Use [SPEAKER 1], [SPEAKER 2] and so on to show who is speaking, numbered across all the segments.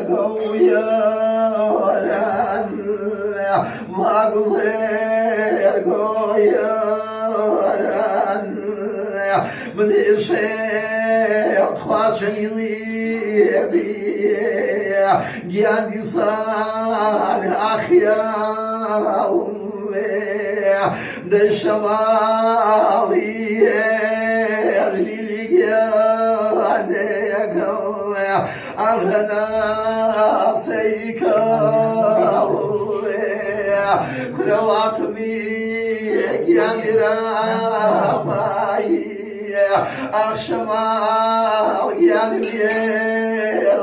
[SPEAKER 1] goyaran magzer goyaran mdeshe khwachili bi giandisan akhyal de shamali أغنى سيكال كل وقتي يا مرامي أخشمال يا مير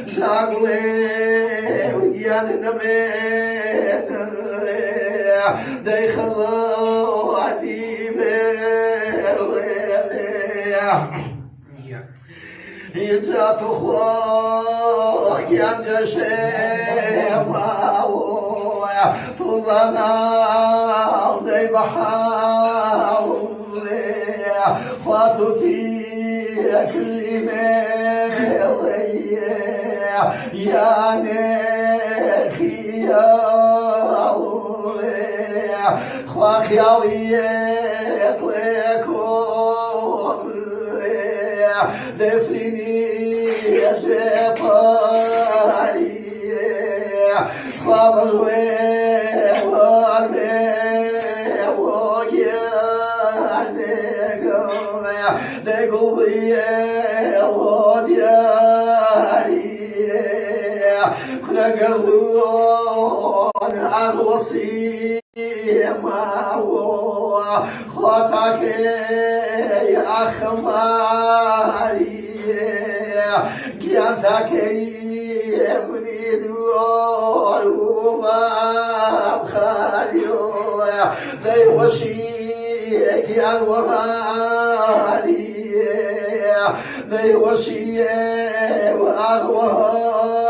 [SPEAKER 1] جاغلي يا نمين دي خزاني يجات خواك ينجشم تظنال دي بحال خاتوتي كلمة يا نخي خواك ياليك لكم دفلني يا جباري خبر لقلبي كل قرضون أغوصي ما هو خطاك يا أخماري قيامتك يمني دور وما بخالي ذي وشيك يا الوهاري ذي وشيك وأغوار